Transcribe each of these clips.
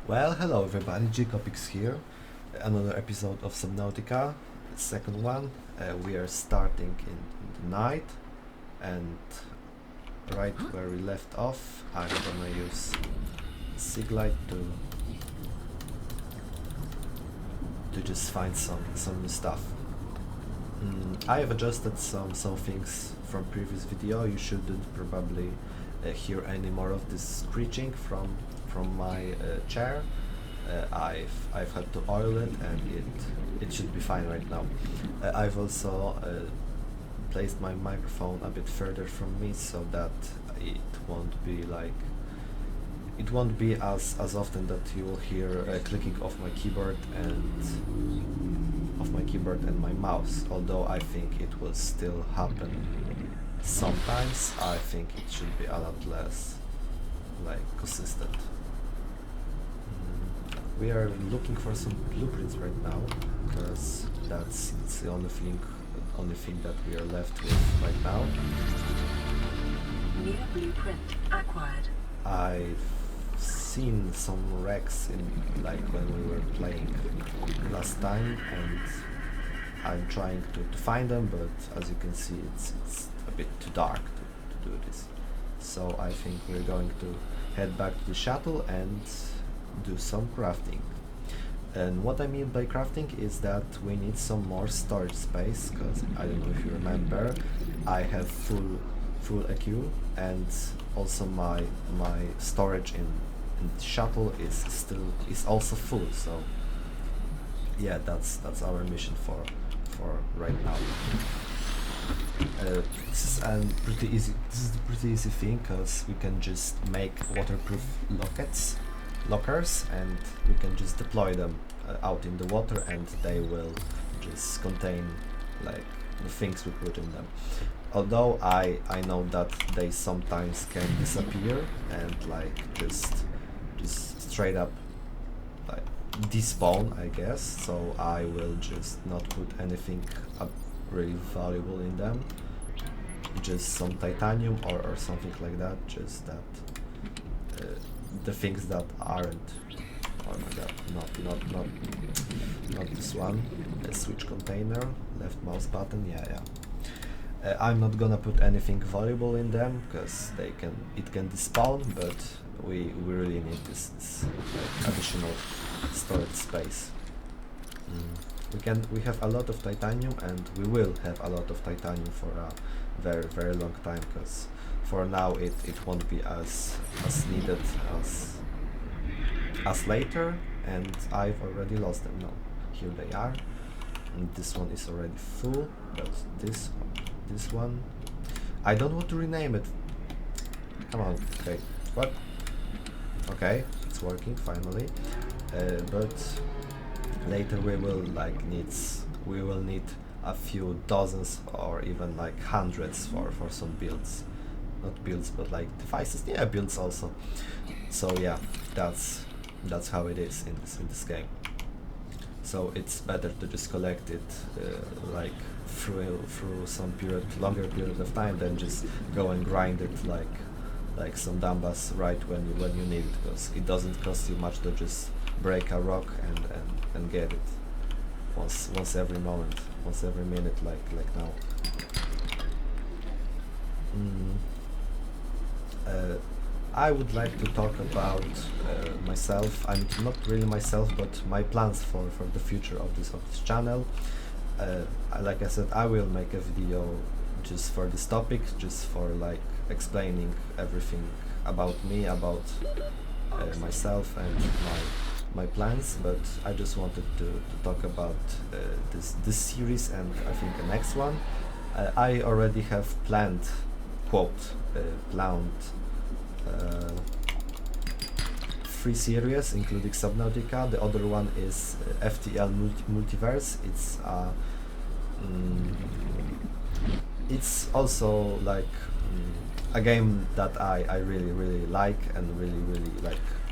Well, hello everybody, Jacobix here. Another episode of Subnautica, second one. We are starting in the night, and right where we left off, I'm gonna use sig light to just find some new stuff. I have adjusted some things from previous video. You shouldn't probably hear any more of this screeching from my chair. I've had to oil it, and it should be fine right now. I've also placed my microphone a bit further from me so that it won't be as often that you will hear clicking of my keyboard and my mouse. Although I think it will still happen sometimes, I think it should be a lot less consistent. We are looking for some blueprints right now because that's the only thing that we are left with right now. New blueprint acquired. I've seen some wrecks in when we were playing last time, and I'm trying to find them, but as you can see it's a bit too dark to do this. So I think we're going to head back to the shuttle and do some crafting. And what I mean by crafting is that we need some more storage space, because I don't know if you remember, I have full EQ, and also my storage in the shuttle is also full. So yeah, that's our mission for right now. This is a pretty easy thing, because we can just make waterproof lockers, and we can just deploy them out in the water, and they will just contain the things we put in them. Although I know that they sometimes can disappear and just straight up despawn, I guess. So I will just not put anything really valuable in them, just some titanium or something like that, just that the things that aren't, oh my god, not this one, switch container, left mouse button, yeah. I'm not gonna put anything valuable in them, because it can despawn, but we really need this additional storage space. We have a lot of titanium, and we will have a lot of titanium for a very long time, because for now it won't be as needed as later, and I've already lost them. No, here they are, and this one is already full, but this one, I don't want to rename it. Come on, okay, what? Okay, it's working finally, but later we will need a few dozens or even hundreds for some builds. Not builds, but devices. Yeah, builds also. So yeah, that's how it is in this game. So it's better to just collect it through some longer period of time than just go and grind it like some dumbass right when you need it, because it doesn't cost you much to just break a rock and get it once every moment, once every minute, like now. I would like to talk about myself. I'm not really myself, but my plans for the future of this channel. Like I said, I will make a video just for this topic, just for explaining everything about me, about myself and my plans. But I just wanted to talk about this series, and I think the next one. I already have planned 3 series, including Subnautica. The other one is FTL Multiverse. It's also a game that I really like, and really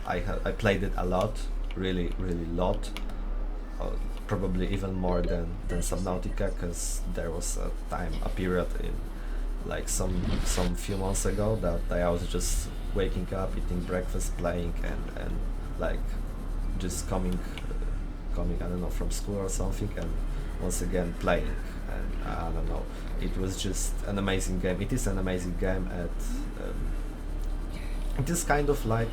I played it a lot, really lot, probably even more than Subnautica, because there was a period in some few months ago that I was just waking up, eating breakfast, playing, and just coming I don't know, from school or something, and once again playing. And I don't know, it was just an amazing game. It is an amazing game. It is kind of like,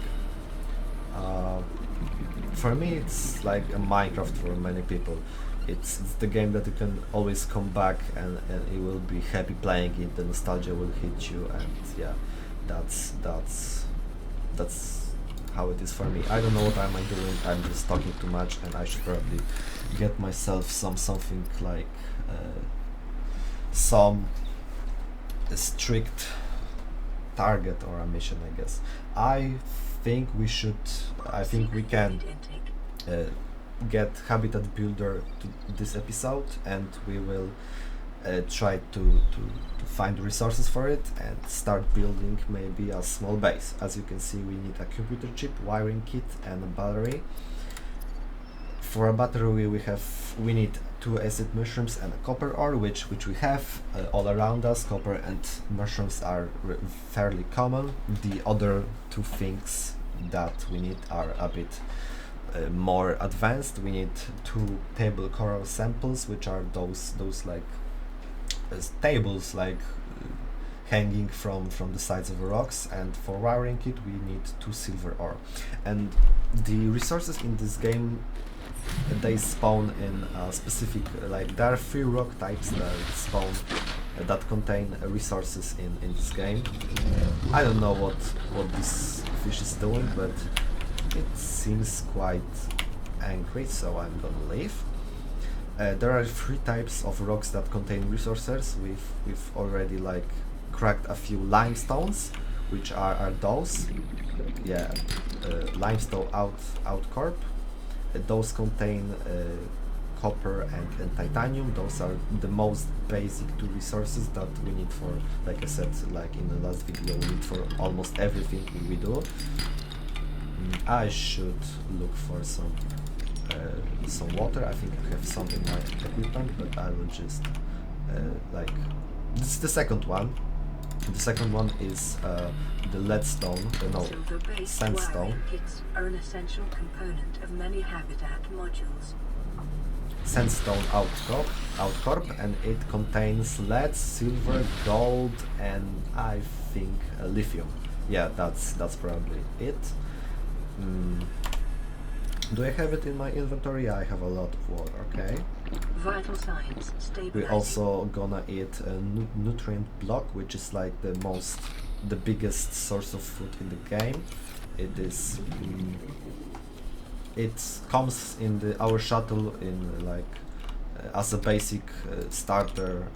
for me it's like a Minecraft for many people. It's the game that you can always come back and you will be happy playing it. The nostalgia will hit you, and yeah, that's how it is for me. I don't know what am I doing. I'm just talking too much, and I should probably get myself something like some strict target or a mission, I guess. I think we should. I think we can get Habitat Builder to this episode, and we will try to find resources for it and start building maybe a small base. As you can see, we need a computer chip, wiring kit, and a battery. For a battery we need 2 acid mushrooms and a copper ore, which we have all around us. Copper and mushrooms are fairly common. The other 2 things that we need are a bit more advanced. We need 2 table coral samples, which are those like tables like hanging from the sides of the rocks, and for wiring kit we need 2 silver ore. And the resources in this game, they spawn in a specific, like there are 3 rock types that spawn that contain resources in this game. I don't know what this fish is doing, but it seems quite angry, so I'm gonna leave. There are 3 types of rocks that contain resources. We've already like cracked a few limestones, which are those. Yeah, limestone outcrop. Those contain copper and titanium. Those are the most basic 2 resources that we need for, like I said, like in the last video, we need for almost everything we do. I should look for some water. I think I have some in my equipment, but I will just like, this is the second one. The second one is the leadstone, no, sandstone. Kits are an essential component of many habitat modules. Sandstone outcrop, and it contains lead, silver, gold, and I think lithium. Yeah, that's probably it. Do I have it in my inventory? I have a lot of water. Okay. Vital signs stabilizing. We're also gonna eat a nutrient block, which is like the biggest source of food in the game. It is. It comes in our shuttle in like as a basic starter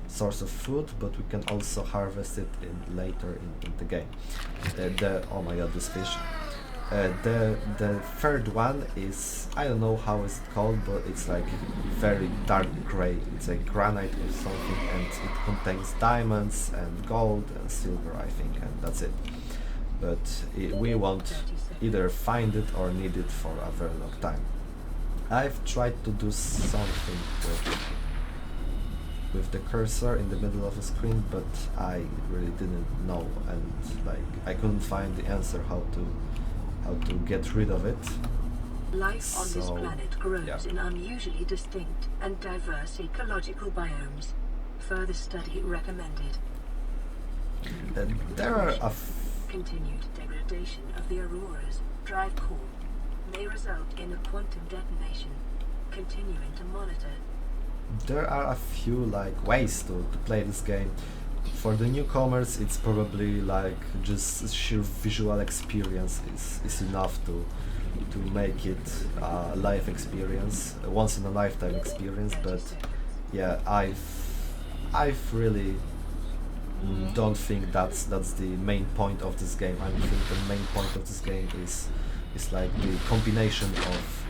source of food, but we can also harvest it later in the game. Oh my god, this fish. The third one is, I don't know how it's called, but it's like very dark gray. It's a granite or something, and it contains diamonds and gold and silver, I think, and that's it. But we won't either find it or need it for a very long time. I've tried to do something with the cursor in the middle of the screen, but I really didn't know, and like I couldn't find the answer how to get rid of it. Life on this planet grows in unusually distinct and diverse ecological biomes. Further study recommended. There are continued degradation of the Aurora's drive core may result in a quantum detonation. Continuing to monitor. There are a few like ways to play this game. For the newcomers, it's probably like just sheer visual experience is enough to make it a life experience, a once in a lifetime experience. But yeah, I've really don't think that's the main point of this game. I think the main point of this game is like the combination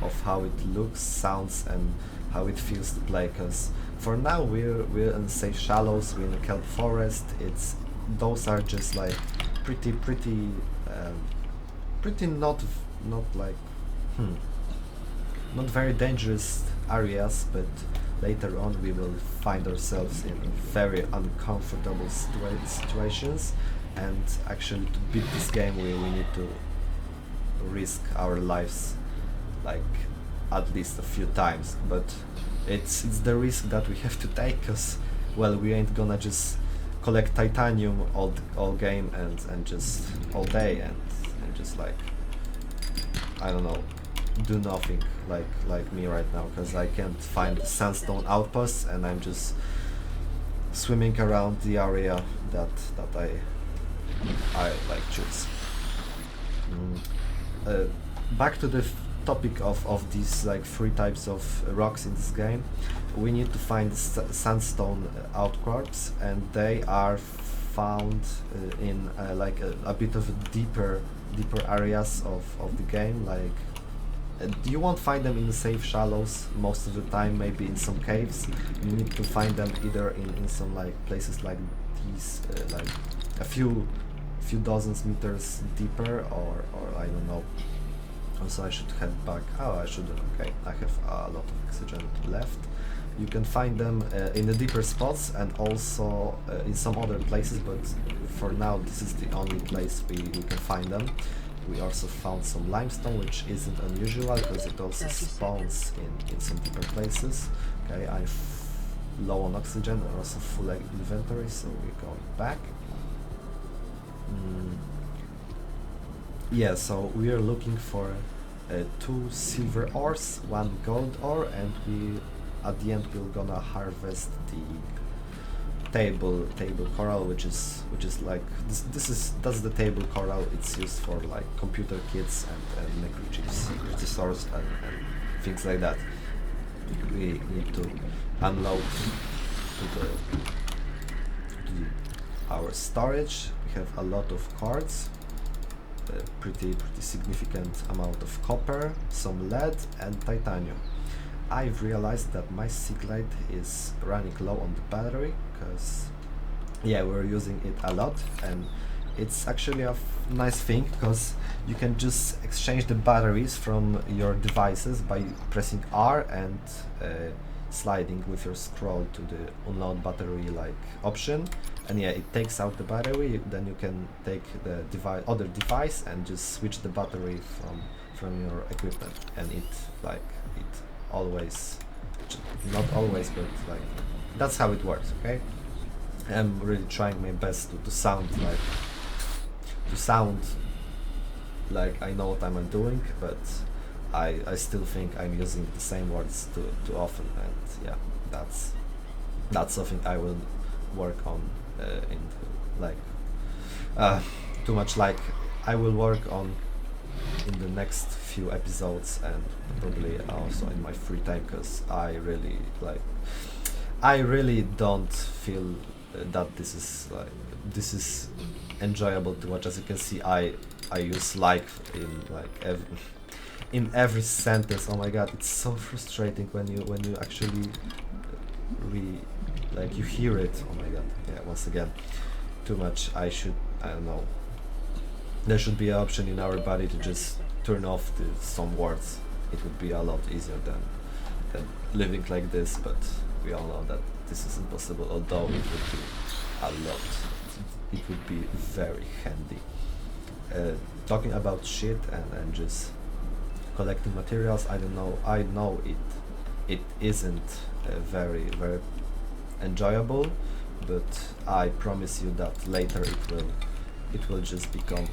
of how it looks, sounds, and how it feels to play. Because for now we're in safe shallows, we're in a kelp forest. Those are just like pretty not like not very dangerous areas, but later on we will find ourselves in very uncomfortable situations, and actually to beat this game we need to risk our lives like at least a few times, but it's the risk that we have to take, because well, we ain't gonna just collect titanium all game and just all day and just like, I don't know, do nothing like me right now, because I can't find sandstone outposts and I'm just swimming around the area that I like choose. Back to the topic of these like 3 types of rocks in this game. We need to find sandstone outcrops, and they are found in like a bit of deeper areas of the game. Like you won't find them in the safe shallows most of the time, maybe in some caves. You need to find them either in some like places like these, like a few dozens meters deeper, or I don't know. Also, I should head back. Oh, I shouldn't. Okay, I have a lot of oxygen left. You can find them in the deeper spots and also in some other places, but for now this is the only place we can find them. We also found some limestone, which isn't unusual because it also spawns in some deeper places. Okay, I'm low on oxygen and also full inventory, so we're going back. Yeah, so we are looking for 2 silver ores, 1 gold ore, and we at the end we're gonna harvest the table coral, which is like that's the table coral. It's used for like computer kits and microchips, processors and things like that. We need to unload to our storage. We have a lot of cards, pretty significant amount of copper, some lead and titanium. I've realized that my Siglite is running low on the battery, because yeah, we're using it a lot, and it's actually a nice thing because you can just exchange the batteries from your devices by pressing R and sliding with your scroll to the unload battery like option, and yeah, it takes out the battery. Then you can take the other device and just switch the battery from your equipment, and it always, not always, but like that's how it works. Okay, I'm really trying my best to sound like I know what I'm doing, but I still think I'm using the same words too often, and yeah, that's something I will work on in like too much, like I will work on in the next few episodes, and probably also in my free time, because I really don't feel that this is enjoyable to watch. As you can see, I use like in every sentence. Oh my god, it's so frustrating when you actually you hear it. Oh my god, yeah, once again, too much. I don't know, there should be an option in our body to just turn off some words. It would be a lot easier than living like this, but we all know that this is impossible, although it would be a lot. It would be very handy. Talking about shit and just collecting materials, I know it isn't very enjoyable, but I promise you that later it will just become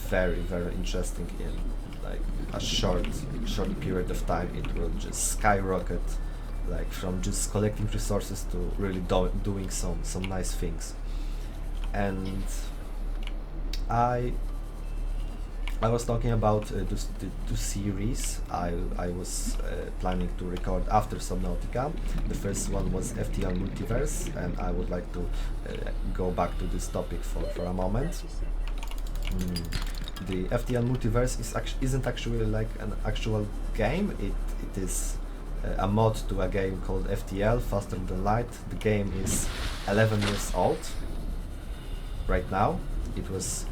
very interesting. In like a short period of time, it will just skyrocket, like from just collecting resources to really doing some nice things. And I was talking about the 2 series I was planning to record after Subnautica. The first one was FTL Multiverse, and I would like to go back to this topic for a moment. The FTL Multiverse isn't actually like an actual game. It is a mod to a game called FTL, Faster Than Light. The game is 11 years old right now. It was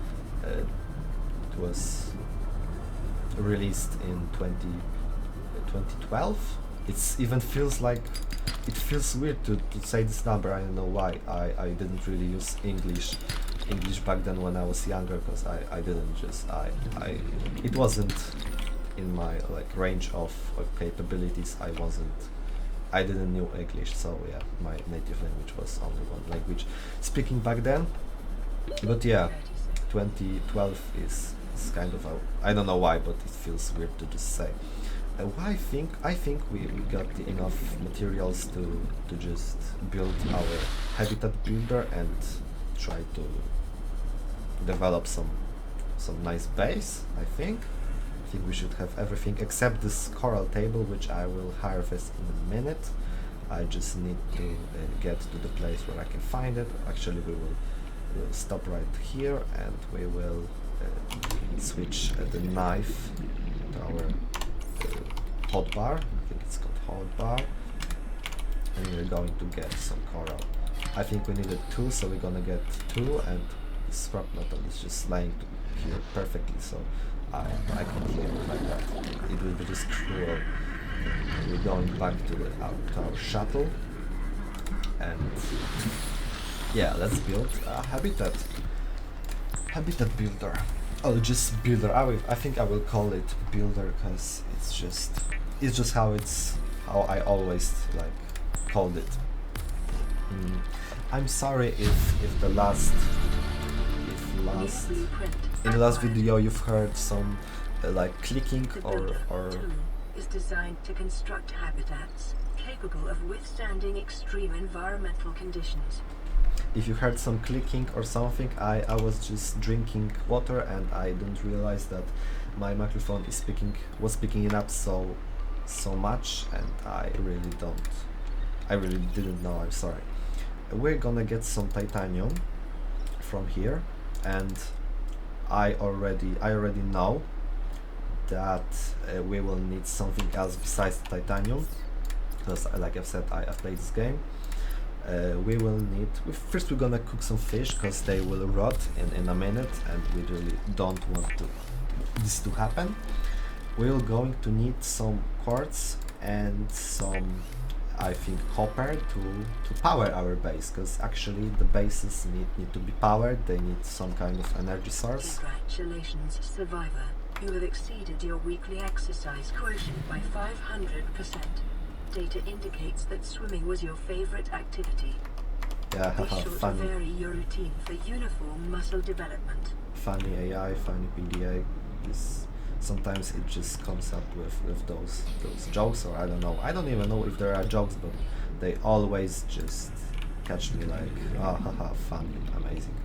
released in 2012. It feels weird to say this number. I don't know why. I didn't really use English back then when I was younger, because it wasn't in my like range of capabilities. I didn't know English, so yeah, my native language was only one language speaking back then. But yeah, 2012 is kind of a, I don't know why, but it feels weird to just say. I think we got enough materials to just build our habitat builder and try to develop some nice base. I think we should have everything except this coral table, which I will harvest in a minute. I just need to get to the place where I can find it. Actually, we'll stop right here and we will switch the knife to our hotbar. I think it's called hotbar, and we're going to get some coral. I think we needed 2, so we're gonna get 2, and scrap metal is just lying here perfectly, so I can hear it like that. It will be just cruel. We're going back to our shuttle, and yeah, let's build a habitat builder. Oh, just builder. I think I will call it builder because it's just how I always like called it. I'm sorry if the last in the last video you've heard some like clicking or is designed to construct habitats capable of withstanding extreme environmental conditions. If you heard some clicking or something, I was just drinking water and I didn't realize that my microphone was picking it up so much, and I really didn't know. I'm sorry. We're gonna get some titanium from here, and I already know that we will need something else besides titanium, because like I've said, I've played this game. We will need, first we're gonna cook some fish because they will rot in a minute, and we really don't want this to happen. We're going to need some quartz and some, I think, copper to power our base, because actually the bases need to be powered. They need some kind of energy source. Congratulations, survivor. You have exceeded your weekly exercise quotient by 500%. Data indicates that swimming was your favorite activity. Yeah, Be haha, sure to funny. vary your routine for uniform muscle development. Funny AI, funny PDA. Sometimes it just comes up with those jokes, or I don't know. I don't even know if there are jokes, but they always just catch me like, ah, haha, funny, amazing.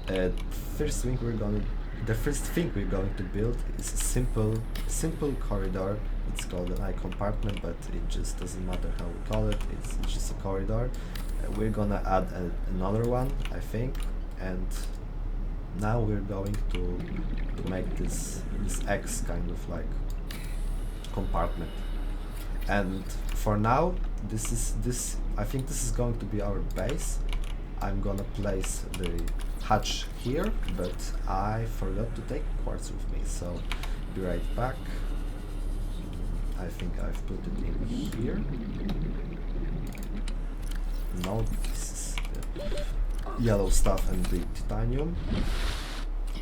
The first thing we're going to build is a simple corridor. It's called an eye compartment, but it just doesn't matter how we call it. It's just a corridor. We're gonna add another one, I think, and now we're going to make this X kind of like compartment. And for now, I think this is going to be our base. I'm gonna place the hatch here, but I forgot to take quartz with me, so be right back. I think I've put it in here. No, this is the yellow stuff and the titanium.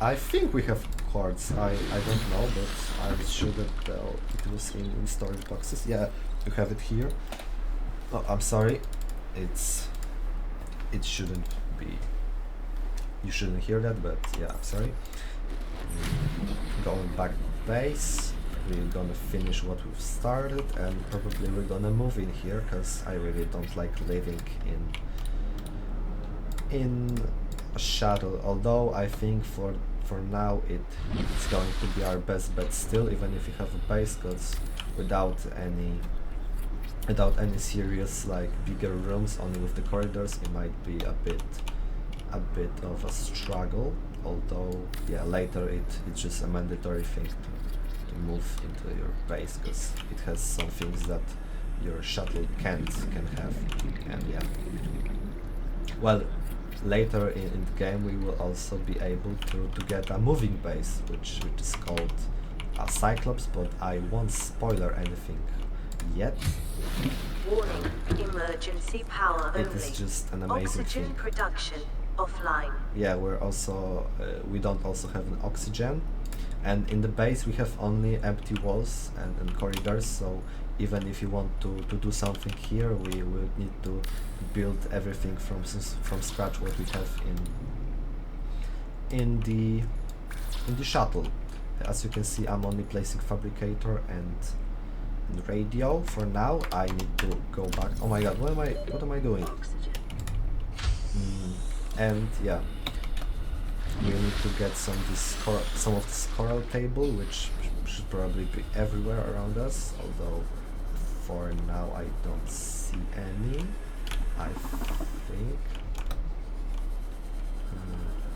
I think we have quartz. I don't know, but I'm sure that it was in storage boxes. Yeah, you have it here. Oh, I'm sorry. It shouldn't be. You shouldn't hear that, but yeah, I'm sorry. Going back to base. We're gonna finish what we've started, and probably we're gonna move in here because I really don't like living in a shuttle. Although I think for now it's going to be our best bet still, even if you have a base, because without any serious like bigger rooms, only with the corridors, it might be a bit of a struggle. Although yeah, later it's just a mandatory thing to move into your base, because it has some things that your shuttle can have. And yeah, well, later in the game we will also be able to get a moving base, which is called a Cyclops, but I won't spoiler anything yet. Warning, emergency power only. It is just an amazing Oxygen thing. production offline. Yeah, we don't also have an oxygen, And in the base we have only empty walls and corridors, so even if you want to do something here, we will need to build everything from scratch what we have in the shuttle. As you can see, I'm only placing fabricator and radio for now. I need to go back. Oh my god, what am I doing? Oxygen. And yeah, we need to get some of this coral table, which should probably be everywhere around us, although for now I don't see any. I think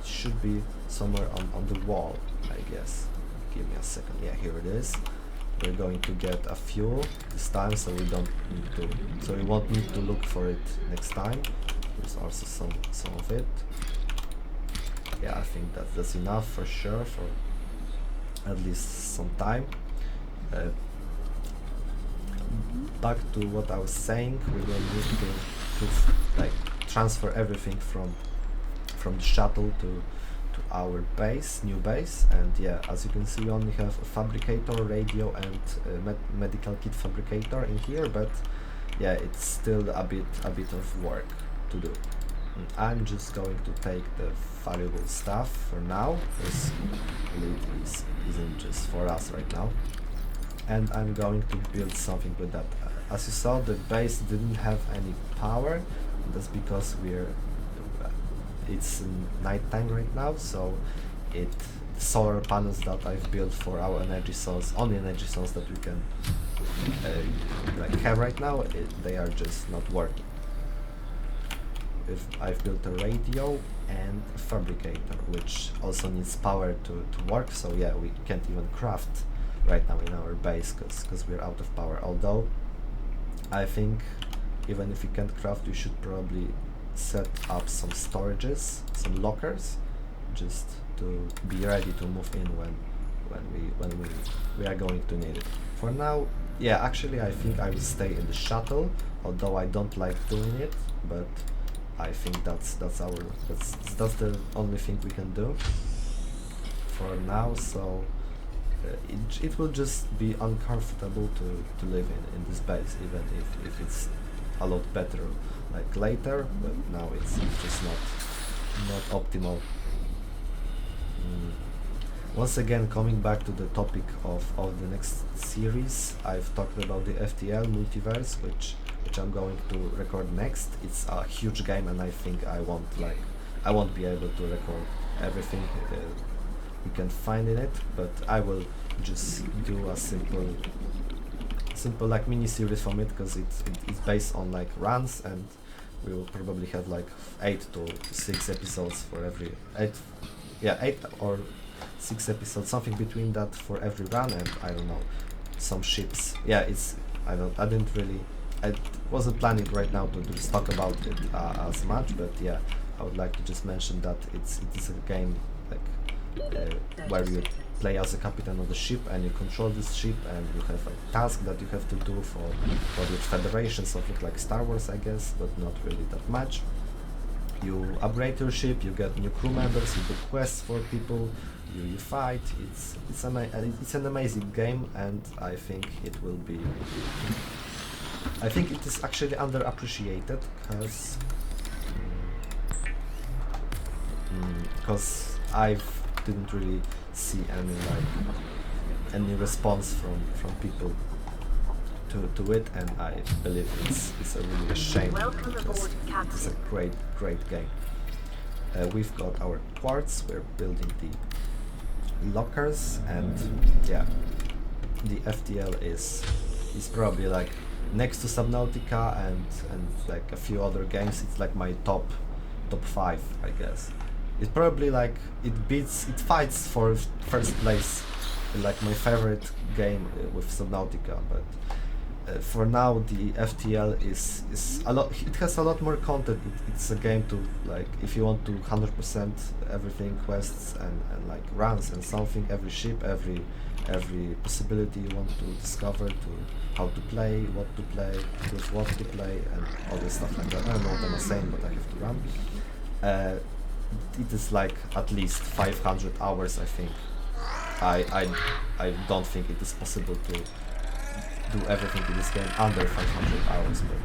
it should be somewhere on the wall, I guess. Give me a second. Yeah, here it is. We're going to get a few this time, so we won't need to look for it next time. There's also some of it. Yeah, I think that's enough for sure for at least some time. Back to what I was saying, we will need to like transfer everything from the shuttle to our new base, and yeah, as you can see, we only have a fabricator, radio, and medical kit fabricator in here, but yeah, it's still a bit of work to do. I'm just going to take the valuable stuff for now, because it isn't just for us right now, and I'm going to build something with that. As you saw, the base didn't have any power. That's because it's nighttime right now, so the solar panels that I've built for our energy source, only energy source that we can like have right now, they are just not working. I've built a radio and a fabricator, which also needs power to work, so yeah, we can't even craft right now in our base because we're out of power. Although I think even if we can't craft, we should probably set up some storages, some lockers, just to be ready to move in when we are going to need it. For now, yeah, actually I think I will stay in the shuttle, although I don't like doing it, but I think that's the only thing we can do for now. So it will just be uncomfortable to live in this base, even if it's a lot better like later, but now it's just not optimal. Once again, coming back to the topic of the next series, I've talked about the FTL multiverse, which I'm going to record next. It's a huge game, and I think I won't be able to record everything we can find in it, but I will just do a simple like mini series from it, because it's based on like runs, and we will probably have like 8 to 6 episodes for every 8 or 6 episodes, something between that for every run, and I don't know, some ships. Yeah, I wasn't planning right now to just talk about it as much, but yeah, I would like to just mention that it is a game like where you play as a captain of the ship, and you control this ship, and you have a task that you have to do for the Federation, something like Star Wars, I guess, but not really that much. You upgrade your ship, you get new crew members, you do quests for people, you fight. It's an amazing game, and I think it will be. I think it is actually underappreciated, because I didn't really see any response from people to it, and I believe it's a really a shame, Welcome because aboard, Captain. it's a great game. We've got our quartz, we're building the lockers, and yeah, the FTL is probably like next to Subnautica and like a few other games. It's like my top 5, I guess. It's probably like it fights for first place, like my favorite game with Subnautica, but for now the FTL is a lot. It has a lot more content. It's a game to, like, if you want to 100% everything, quests and like runs and something, every ship, every possibility you want to discover, to how to play, what to play, with what to play, and all this stuff like that. I don't know what I'm saying, but I have to run. It is like at least 500 hours, I think, I don't think it is possible to do everything in this game under 500 hours, but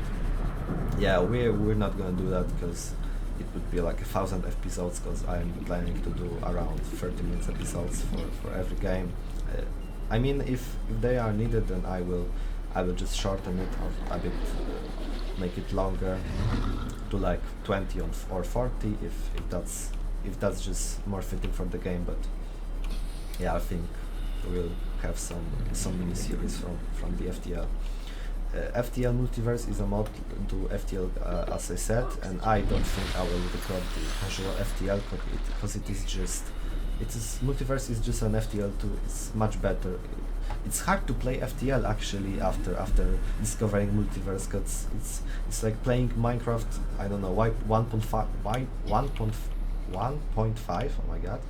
yeah, we're not gonna do that because it would be like 1,000 episodes, because I'm planning to do around 30 minutes episodes for every game. I mean, if they are needed, then I will just shorten it a bit, make it longer to like 20 or 40 if that's just more fitting for the game. But yeah, I think we'll have some mini series from the FTL. FTL Multiverse is a mod to FTL, as I said, and I don't think I will record the casual FTL because Multiverse is just an FTL 2. It's much better. It's hard to play FTL actually after discovering Multiverse, because it's like playing Minecraft, I don't know, 1.5, oh my god,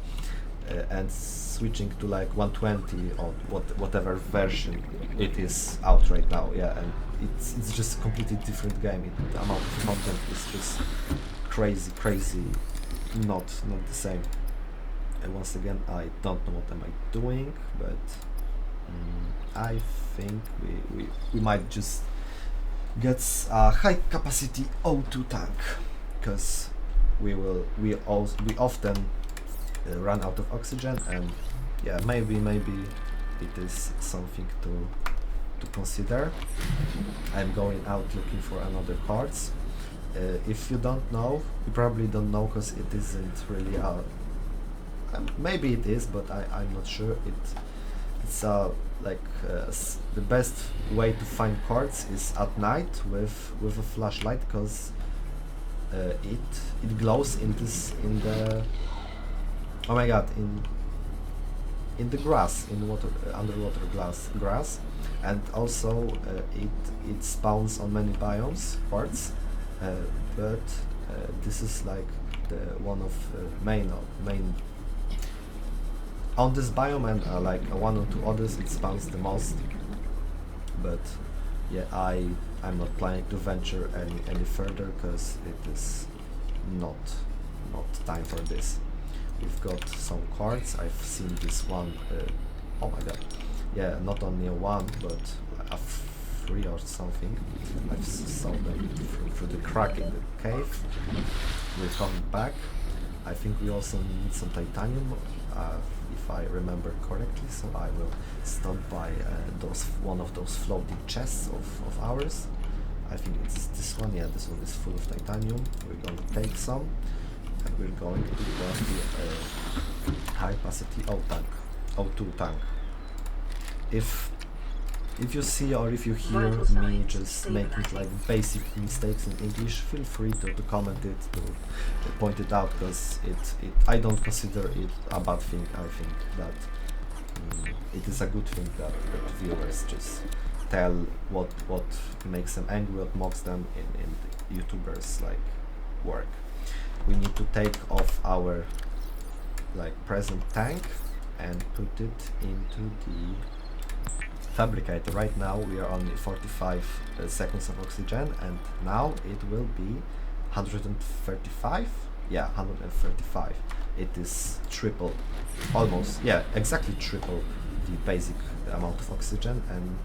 and switching to like 120 or whatever version it is out right now. Yeah, and it's just a completely different game. The amount of content is just crazy, not the same. And once again, I don't know what am I doing, but I think we might just get a high capacity O2 tank, because we often run out of oxygen, and yeah, maybe it is something to consider. I'm going out looking for another cards. If you don't know, you probably don't know, because it isn't really a maybe it is, but I'm not sure. It's the best way to find cards is at night with a flashlight, because it glows in the oh my god, in the grass, in water, underwater grass, and also it spawns on many biomes, parts, but this is like the one of main on this biome, and like one or two others it spawns the most. But yeah, I'm not planning to venture any further, because it is not time for this. We've got some cards. I've seen this one. Oh my god! Yeah, not only a one, but a 3 or something. I've saw them through the crack in the cave. We're coming back. I think we also need some titanium, if I remember correctly. So I will stop by one of those floating chests of ours. I think it's this one. Yeah, this one is full of titanium. We're going to take some. And we're going to the high capacity O2 tank. If you see or if you hear me just making like basic mistakes in English, feel free to comment it, to point it out, because I don't consider it a bad thing. I think that it is a good thing that viewers just tell what makes them angry, what mocks them in YouTubers like work. We need to take off our like present tank and put it into the fabricator. Right now we are only 45 seconds of oxygen, and now it will be 135. Yeah, 135. It is triple, almost, yeah, exactly triple the basic amount of oxygen. And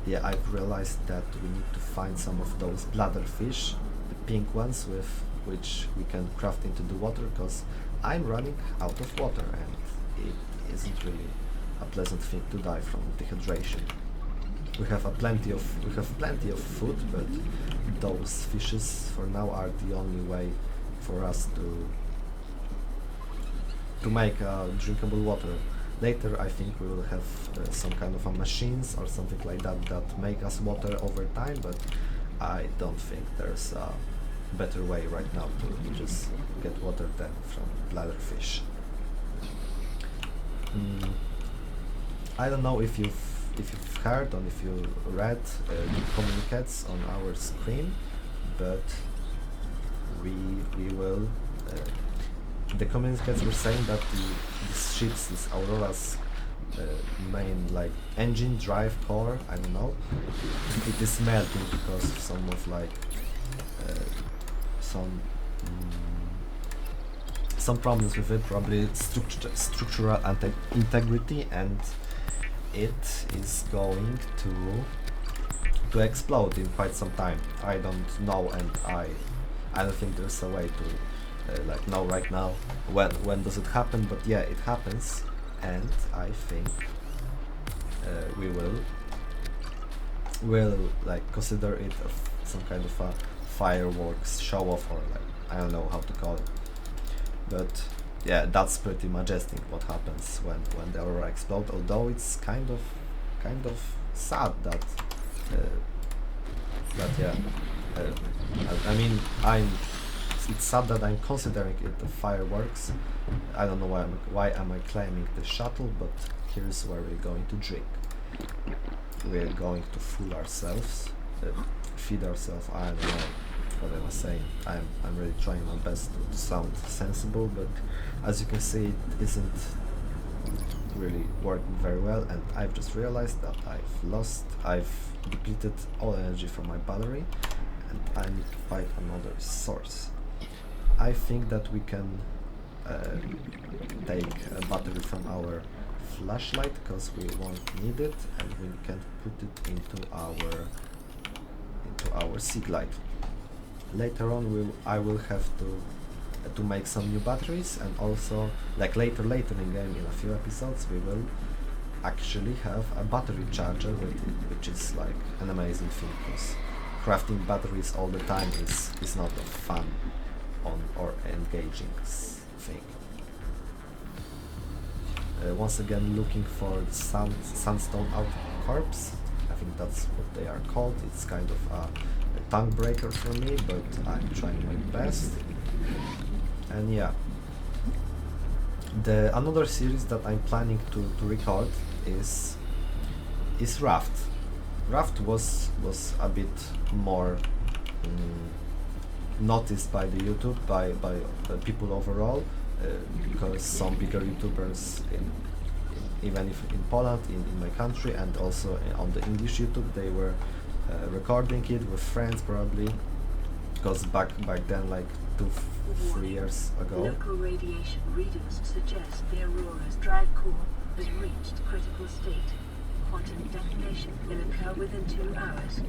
yeah, I've realized that we need to find some of those bladder fish, the pink ones with which we can craft into the water, because I'm running out of water, and it isn't really a pleasant thing to die from dehydration. We have plenty of food, but those fishes for now are the only way for us to make drinkable water. Later I think we will have some kind of machines or something like that make us water over time, but I don't think there's a better way right now to just get water than from bladderfish. I don't know if you've heard or if you read the communicates on our screen, but we will. The communicates were saying that these ships, this Aurora's main like engine drive core, I don't know, it is melting because of some some problems with it, probably structural integrity, and it is going to explode in quite some time. I don't know, and I don't think there's a way to like know right now when does it happen, but yeah, it happens, and I think we'll like consider it some kind of a fireworks show off, or like I don't know how to call it, but yeah, that's pretty majestic what happens when the aurora explodes. Although it's kind of sad that yeah, I mean it's sad that I'm considering it the fireworks. I don't know why am I claiming the shuttle, but here's where we're going to drink. We're going to fool ourselves, feed ourselves. I don't know what I was saying. I'm really trying my best to sound sensible, but as you can see, it isn't really working very well, and I've just realized that I've depleted all energy from my battery, and I need to find another source. I think that we can take a battery from our flashlight, because we won't need it, and we can put it into our SIG light. Later on I will have to make some new batteries, and also like later in game, in a few episodes, we will actually have a battery charger with it, which is like an amazing thing, because crafting batteries all the time is not a fun or engaging thing. Once again, looking for the sandstone outcrops. I think that's what they are called. It's kind of a tongue breaker for me, but I'm trying my best. And yeah, another series that I'm planning to record is Raft. Raft was a bit more noticed by the YouTube, by people overall, because some bigger YouTubers even if in Poland, in my country, and also on the English YouTube, they were recording it with friends probably, because back then, like 2-3 years ago. Local radiation readings suggest the aurora's drive core has reached critical state. Quantum detonation will occur within 2 hours.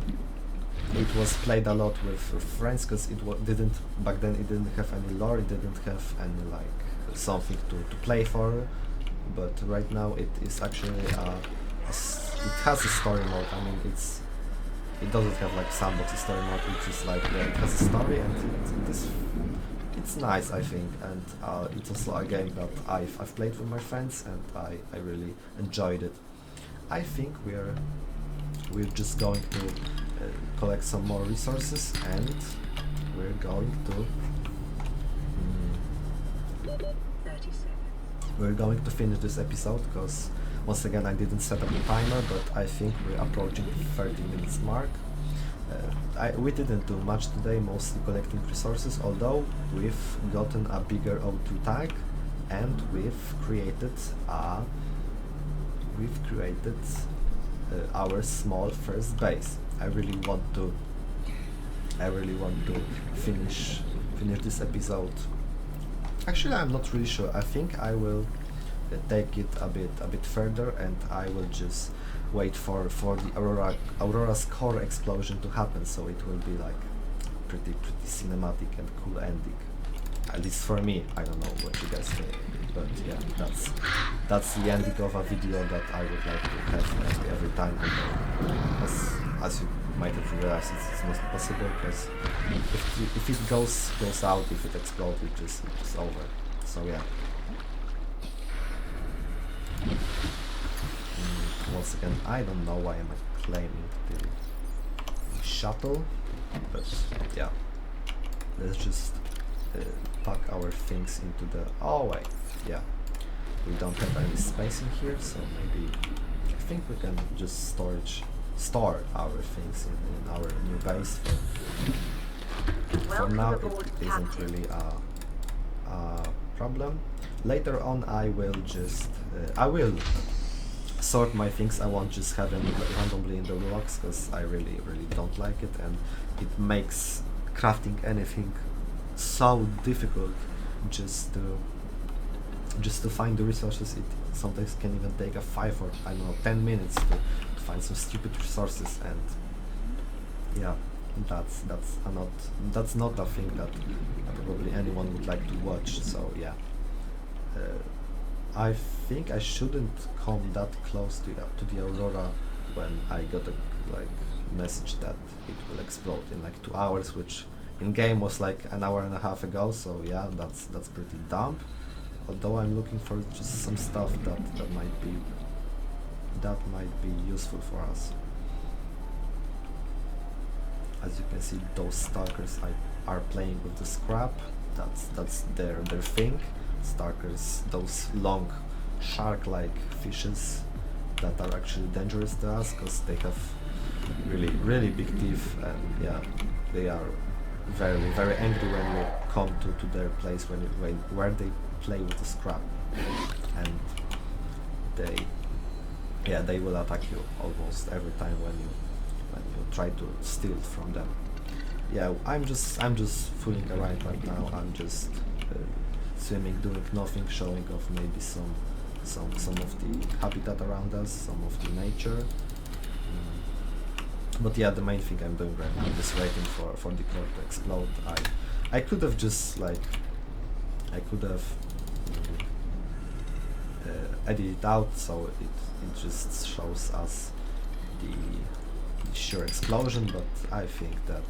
It was played a lot with friends, because didn't back then. It didn't have any lore. It didn't have any like something to play for. But right now it is actually it has a story mode. I mean, it doesn't have like sandbox story mode. It's just like, yeah, it has a story, and it's nice, I think, and it's also a game that I've played with my friends, and I really enjoyed it. I think we're just going to collect some more resources, and we're going to 30 seconds. we're going to finish this episode, because once again I didn't set up a timer, but I think we're approaching the 30 minutes mark. We didn't do much today, mostly collecting resources, although we've gotten a bigger O2 tag, and we've created our small first base. I really want to finish this episode. Actually, I'm not really sure. I think I will take it a bit further, and I will just wait for the Aurora's core explosion to happen, so it will be like pretty cinematic and cool ending. At least for me. I don't know what you guys think, but yeah, that's the ending of a video that I would like to have every time. As you might have realized, it's not possible, because if it goes out, if it explodes, it's over. So yeah. Once again, I don't know why I'm claiming the shuttle, but yeah, let's just pack our things into the... oh wait, yeah, we don't have any space in here, so maybe I think we can just store our things in our new base. For now, it isn't really a problem. Later on, I will just I will sort my things. I won't just have them randomly in the blocks, because I really don't like it, and it makes crafting anything so difficult just to find the resources. It sometimes can even take a 5 or I don't know 10 minutes to find some stupid resources, and yeah, that's not a thing that probably anyone would like to watch. So yeah, I think I shouldn't come that close to the Aurora when I got a message that it will explode in like 2 hours, which in game was like an hour and a half ago. So yeah, that's pretty dumb. Although I'm looking for just some stuff that might be useful for us. As you can see, those stalkers are playing with the scrap. That's their thing. Stalkers, those long shark-like fishes that are actually dangerous to us because they have really big teeth, and yeah, they are very angry when you come to their place where they play with the scrap, and they will attack you almost every time when you try to steal from them. Yeah, I'm just fooling around right now. I'm just swimming, doing nothing, showing off maybe some of the habitat around us, some of the nature. But yeah, the main thing I'm doing right now is waiting for the core to explode. I could have just edited it out so it just shows us the sheer explosion, but I think that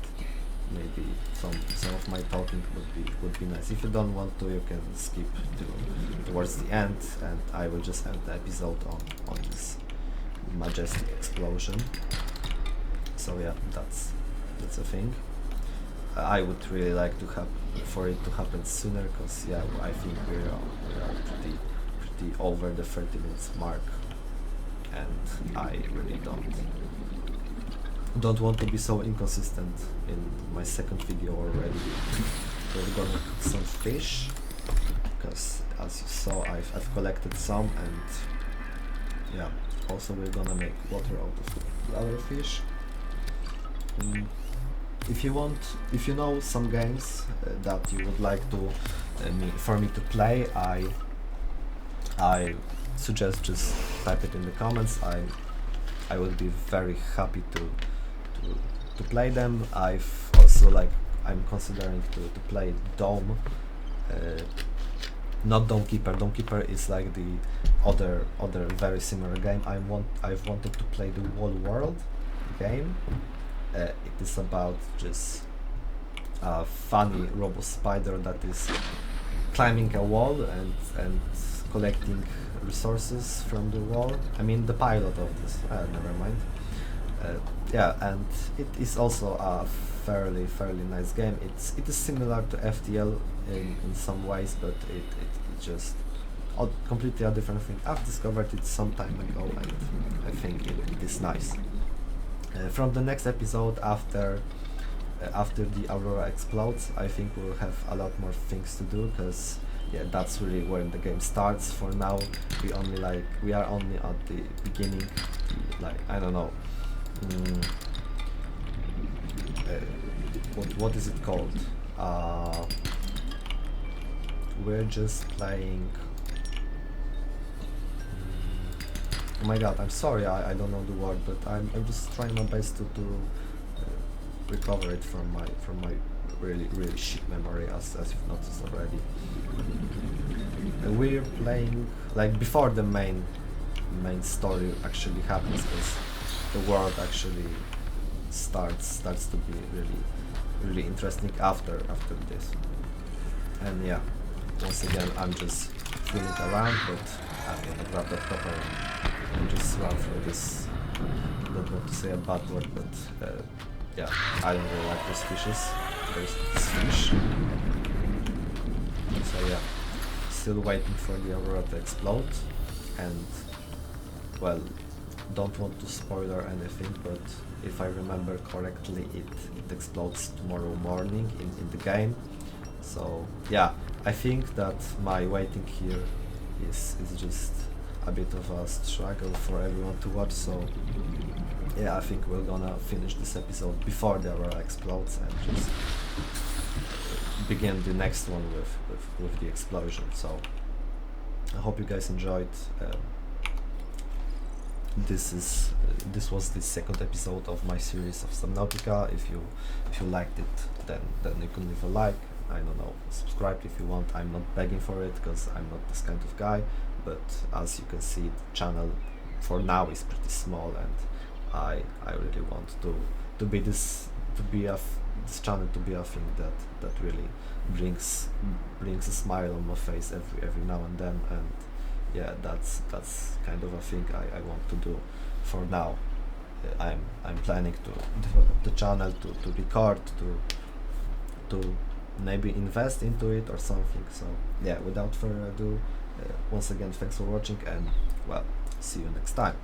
maybe some of my talking would be nice. If you don't want to, you can skip towards the end, and I will just end the episode on this majestic explosion. So yeah, that's a thing. I would really like for it to happen sooner, because yeah, I think we are pretty over the 30 minutes mark, and I really don't want to be so inconsistent in my second video already. We're gonna cook some fish, because as you saw, I've collected some, and yeah, also we're gonna make water out of the other fish. If you know some games that you would like to for me to play, I suggest just type it in the comments. I would be very happy to play them. I've also I'm considering to play Dome, not Dome Keeper. Dome Keeper is like the other very similar game. I've wanted to play the Wall World game. It is about just a funny robot spider that is climbing a wall and collecting resources from the wall. I mean, the pilot of this. Never mind. Yeah, and it is also a fairly nice game. It is similar to FTL in some ways, but it just completely a different thing. I've discovered it some time ago, and I think it is nice. From the next episode, after the Aurora explodes, I think we'll have a lot more things to do, because yeah, that's really when the game starts. For now, we are only at the beginning. I don't know. What is it called? We're just playing. Oh my god, I'm sorry, I don't know the word, but I'm just trying my best to recover it from my really shit memory, as you've noticed already. We're playing before the main story actually happens, because the world actually starts to be really interesting after this. And yeah, once again, I'm just fooling around, but I'm gonna grab that copper and just run through this. I don't want to say a bad word, but yeah, I don't really like those fishes. There's this fish. So yeah, still waiting for the Aurora to explode, and well, don't want to spoiler anything, but if I remember correctly, it explodes tomorrow morning in the game. So yeah, I think that my waiting here is just a bit of a struggle for everyone to watch. So yeah, I think we're gonna finish this episode before the Aurora explodes and just begin the next one with the explosion. So I hope you guys enjoyed. This was the second episode of my series of Subnautica. If you liked it, then you can leave a like. I don't know, subscribe if you want. I'm not begging for it because I'm not this kind of guy. But as you can see, the channel for now is pretty small, and I really want this channel to be a thing that really brings a smile on my face every now and then. And yeah, that's kind of a thing I want to do for now. I'm planning to develop the channel, to record, to maybe invest into it or something. So yeah, without further ado, once again, thanks for watching, and well, see you next time.